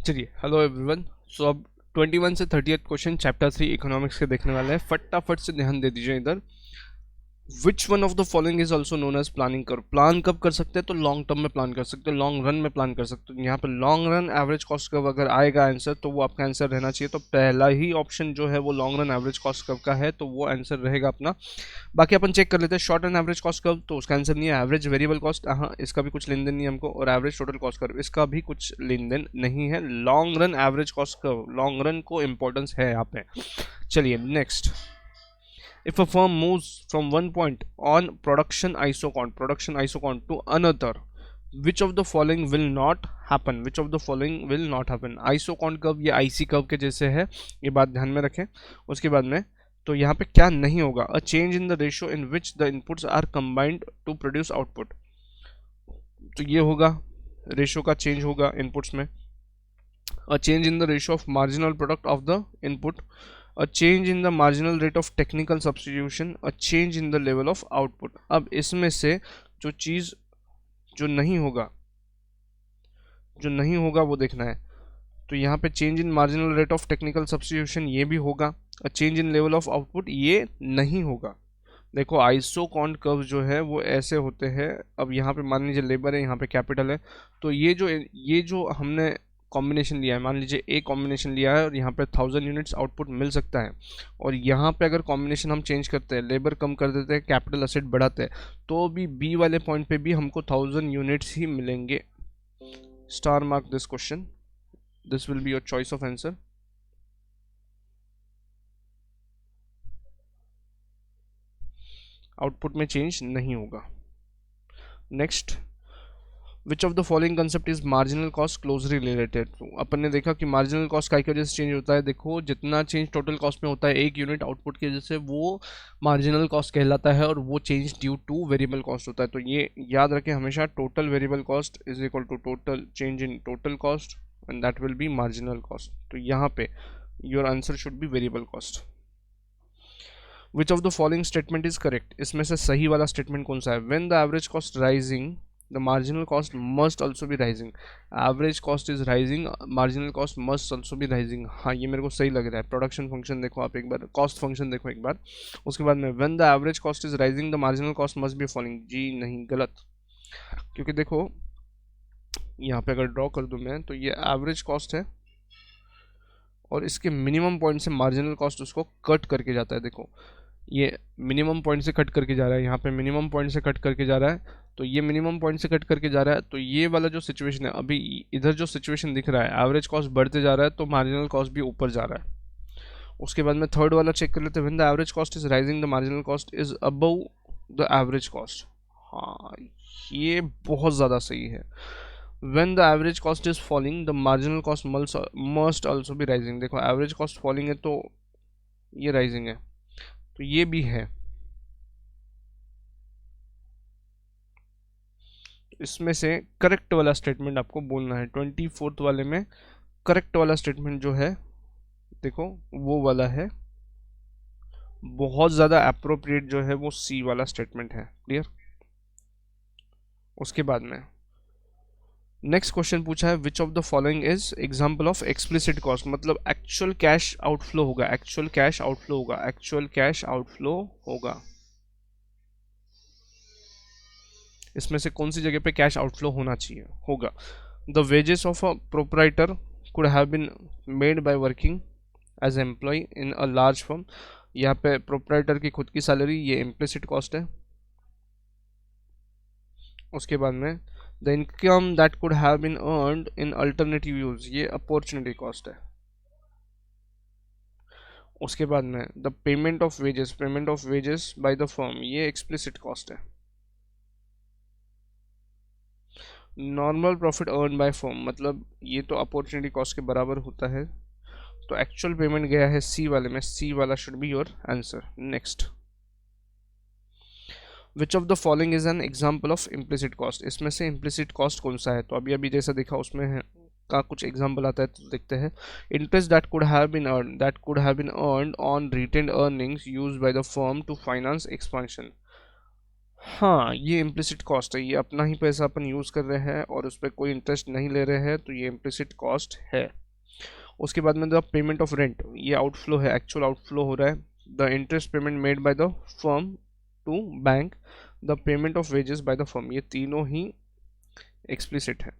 चलिए hello everyone. सो अब 21 से 30 क्वेश्चन चैप्टर 3 इकोनॉमिक्स के देखने वाले हैं। फटाफट से ध्यान दे दीजिए इधर। Which one of the following is also known as planning curve. Plan कब कर सकते हैं? तो लॉन्ग टर्म में प्लान कर सकते हैं, लॉन्ग रन में प्लान कर सकते हैं। यहाँ पे long run average cost curve अगर आएगा आंसर तो वो आपका आंसर रहना चाहिए। तो पहला ही ऑप्शन जो है वो long run average cost curve का है, तो वो आंसर रहेगा अपना। बाकी अपन चेक कर लेते हैं। Short run average cost curve तो उसका आंसर नहीं है। एवरेज वेरिएबल कॉस्ट, हाँ इसका भी कुछ लेन देन नहीं है हमको। और एवरेज टोटल कॉस्ट कर्व, इसका भी कुछ लेन देन नहीं है। Long run average cost curve, long run को इंपॉर्टेंस है यहाँ पे। चलिए next. If a firm moves from one point on production isocon to another, which of the following will not happen? Which of the following will not happen? isocon curve ये IC curve के जैसे है, ये बात ध्यान में रखें। उसके बाद में तो यहाँ पे क्या नहीं होगा? A change in the ratio in which the inputs are combined to produce output, तो ये होगा, रेशियो का चेंज होगा इनपुट्स में। A change in the ratio of marginal product of the input, a change in the marginal rate of technical substitution, a change in the level of output। अब इसमें से जो चीज़ जो नहीं होगा वो देखना है। तो यहाँ पे change in marginal rate of technical substitution ये भी होगा। A change in level of output ये नहीं होगा। देखो आइसोकॉन कर्व जो है वो ऐसे होते हैं। अब यहाँ पे मान लीजिए लेबर है, यहाँ पे कैपिटल है, तो ये जो हमने कॉम्बिनेशन लिया है, मान लीजिए ए कॉम्बिनेशन लिया है और यहाँ पे 1000 यूनिट्स आउटपुट मिल सकता है। और यहाँ पे अगर कॉम्बिनेशन हम चेंज करते हैं, लेबर कम कर देते हैं, कैपिटल असेट बढ़ाते हैं, तो भी बी वाले पॉइंट पे भी हमको 1000 यूनिट्स ही मिलेंगे। Star mark this question, this will be your choice of answer. Output में चेंज नहीं होगा। Next, which of the following concept is marginal cost closely related. अपन ने देखा कि मार्जिनल कॉस्ट काय की वजह से चेंज होता है। देखो जितना चेंज टोटल कॉस्ट में होता है एक यूनिट आउटपुट की वजह से, वो मार्जिनल कॉस्ट कहलाता है, और वो change due to variable cost होता है। तो ये याद रखें हमेशा, total variable cost is equal to total change in total cost and that will be marginal cost. तो यहाँ पे your answer should be variable cost. Which of the following statement is correct. इसमें से सही वाला स्टेटमेंट कौन सा है? When the average cost rising the marginal cost must also be rising। average cost is rising, marginal cost must also be rising। हाँ ये मेरे को सही लग रहा है। प्रोडक्शन फंक्शन देखो आप एक बार, कॉस्ट फंक्शन देखो एक बार। उसके बाद में when the average cost is rising the marginal cost must be falling। जी नहीं, गलत। क्योंकि देखो यहाँ पे अगर ड्रॉ कर दूँ मैं, तो ये एवरेज कॉस्ट है और इसके मिनिमम पॉइंट से मार्जिनल कॉस्ट उसको कट करके जाता है। देखो ये मिनिमम पॉइंट से कट करके जा रहा है, यहाँ पे मिनिमम पॉइंट से कट करके जा रहा है, तो ये मिनिमम पॉइंट से कट करके जा रहा है। तो ये वाला जो सिचुएशन है, अभी इधर जो सिचुएशन दिख रहा है, एवरेज कॉस्ट बढ़ते जा रहा है तो मार्जिनल कॉस्ट भी ऊपर जा रहा है। उसके बाद में थर्ड वाला चेक कर लेते हैं। When the average cost is rising the marginal cost is above the average cost. हाँ ये बहुत ज़्यादा सही है। When the average cost is falling the marginal cost must also be rising. देखो एवरेज कॉस्ट फॉलिंग है तो ये राइजिंग है, तो ये भी है। इसमें से करेक्ट वाला स्टेटमेंट आपको बोलना है। 24th वाले में करेक्ट वाला स्टेटमेंट जो है देखो वो वाला है, बहुत ज़्यादा अप्रोप्रिएट जो है वो सी वाला स्टेटमेंट है। क्लियर। उसके बाद में नेक्स्ट क्वेश्चन पूछा है विच of the following is example of explicit cost. मतलब एक्चुअल कैश आउटफ्लो होगा, एक्चुअल कैश आउटफ्लो होगा, एक्चुअल कैश आउटफ्लो होगा। इसमें से कौन सी जगह पे कैश आउटफ्लो होना चाहिए? होगा the wages of a proprietor could have been made by working as employee in a large firm. यहाँ पे प्रोपराइटर की खुद की सैलरी, ये इम्प्लिसिट कॉस्ट है। उसके बाद में the income that could have been earned in alternative use, ये अपॉर्चुनिटी कॉस्ट है। उसके बाद में the payment of wages by the firm, ये एक्सप्लिसिट कॉस्ट है। Normal profit earn by firm, मतलब ये तो अपॉर्चुनिटी कॉस्ट के बराबर होता है। तो एक्चुअल पेमेंट गया है सी वाले में, सी वाला should be your answer. Next, which of the following is an example of implicit cost. इसमें से इम्प्लिसिट कॉस्ट कौन सा है? तो अभी अभी जैसा देखा उसमें है का कुछ एग्जाम्पल आता है, तो देखते हैं। Interest that could have been earned on retained earnings used by the firm to finance expansion. हाँ, ये इम्प्लिसिट कॉस्ट है, ये अपना ही पैसा अपन यूज़ कर रहे हैं और उस पर कोई इंटरेस्ट नहीं ले रहे हैं, तो ये इम्प्लिसिट कॉस्ट है। उसके बाद में द पेमेंट ऑफ रेंट, ये आउटफ्लो है, एक्चुअल आउटफ्लो हो रहा है। The interest payment made by the firm to bank, the payment of wages by the firm, ये तीनों ही एक्सप्लिसिट है।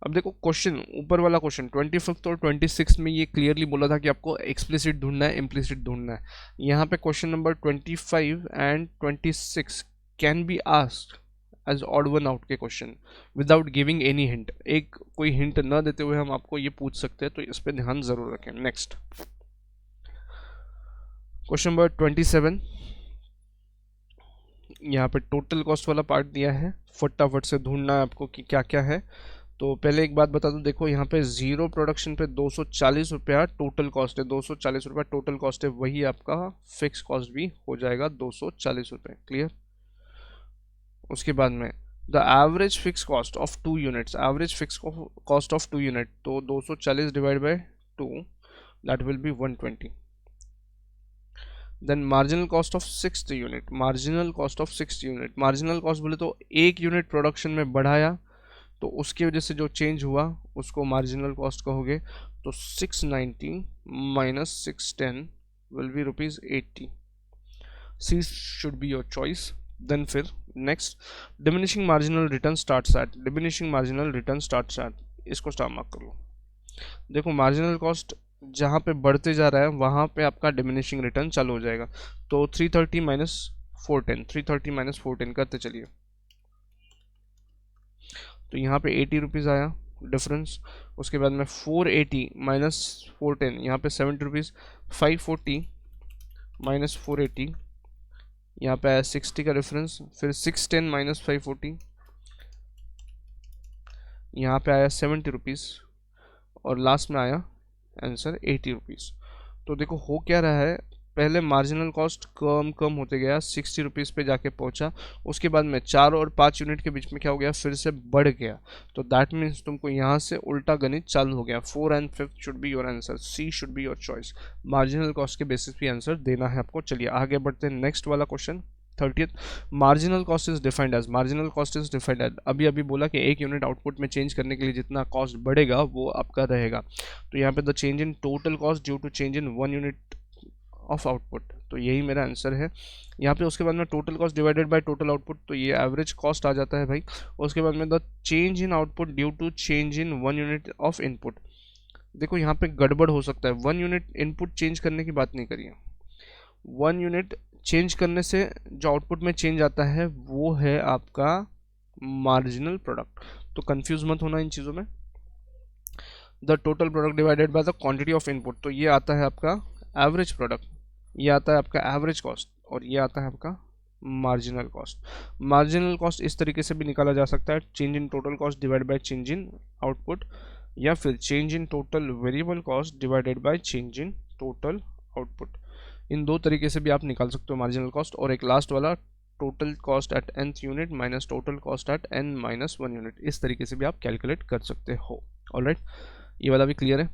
अब देखो क्वेश्चन, ऊपर वाला क्वेश्चन 25 और 26 में ये क्लियरली बोला था कि आपको एक्सप्लिसिट ढूंढना है, इम्प्लिसिट ढूंढना है। यहाँ पे question number 25 and 26 can be asked as odd one out के question without giving any hint. एक कोई हिंट न देते हुए हम आपको ये पूछ सकते हैं, तो इस पर ध्यान जरूर रखें। नेक्स्ट क्वेश्चन नंबर 27, यहाँ पे टोटल कॉस्ट वाला पार्ट दिया है, फटाफट से ढूंढना है आपको कि क्या क्या है। तो पहले एक बात बता दूं, देखो यहाँ पे जीरो प्रोडक्शन पे 240 रुपया टोटल कॉस्ट है, 240 रुपया टोटल कॉस्ट है, वही आपका फिक्स कॉस्ट भी हो जाएगा 240 रुपये। क्लियर? उसके बाद में the average fix cost of 2 units, average fix cost of 2 unit, तो 240 divide by 2 that will be 120। Then marginal cost of 6th unit, marginal cost of 6th unit, marginal cost बोले तो एक यूनिट प्रोडक्शन में बढ़ाया तो उसकी वजह से जो चेंज हुआ उसको मार्जिनल कॉस्ट कहोगे। तो 690 minus 610 will be ₹80। C should be your choice. Then फिर next diminishing marginal return starts at, diminishing marginal return starts at, इसको स्टार मार्क कर लो। देखो मार्जिनल कॉस्ट जहाँ पे बढ़ते जा रहा है वहाँ पे आपका डिमिनिशिंग रिटर्न चालू हो जाएगा। तो 330 माइनस 410, 330 माइनस 410 करते चलिए, तो यहाँ पे 80 रुपीज़ आया डिफरेंस। उसके बाद में 480 माइनस 410, यहाँ पे 70 रुपीज़। 540 माइनस 480, यहाँ पे आया 60 का डिफरेंस। फिर 610 माइनस 540, यहाँ पे आया 70 रुपीज़। और लास्ट में आया आंसर 80 रुपीज़। तो देखो हो क्या रहा है, पहले मार्जिनल कॉस्ट कम कम होते गया, 60 रुपीज़ पे जाके पहुंचा। उसके बाद में 4 और 5 यूनिट के बीच में क्या हो गया, फिर से बढ़ गया। तो दैट मीन्स तुमको यहाँ से उल्टा गणित चालू हो गया। 4 and 5 should be your answer, C should be your choice. Marginal cost के बेसिस पे आंसर देना है आपको। चलिए आगे बढ़ते हैं, नेक्स्ट वाला question 30th। Marginal cost is defined as, marginal cost is defined as, अभी अभी बोला कि एक यूनिट आउटपुट में चेंज करने के लिए जितना कॉस्ट बढ़ेगा वो आपका रहेगा। तो यहाँ पे the change in total cost due to change in 1 unit of output, तो यही मेरा आंसर है यहाँ पे। उसके बाद में total cost divided by total output, तो ये एवरेज कॉस्ट आ जाता है भाई। उसके बाद में the change in output due to change in 1 unit of input. देखो यहाँ पे गड़बड़ हो सकता है, 1 यूनिट इनपुट चेंज करने की बात नहीं करिए, 1 यूनिट चेंज करने से जो आउटपुट में चेंज आता है वो है आपका मार्जिनल प्रोडक्ट। तो कंफ्यूज मत होना इन चीज़ों में। The total product divided by the quantity of input, तो ये आता है आपका एवरेज प्रोडक्ट, ये आता है आपका एवरेज कॉस्ट, और ये आता है आपका मार्जिनल कॉस्ट। मार्जिनल कॉस्ट इस तरीके से भी निकाला जा सकता है, change in total cost divide by change in output, या फिर change in total variable cost divided by change in total output. इन दो तरीके से भी आप निकाल सकते हो मार्जिनल कॉस्ट। और एक लास्ट वाला total cost at nth unit minus total cost at n-1 unit, इस तरीके से भी आप कैलकुलेट कर सकते हो। ऑलराइट, ये वाला भी क्लियर है।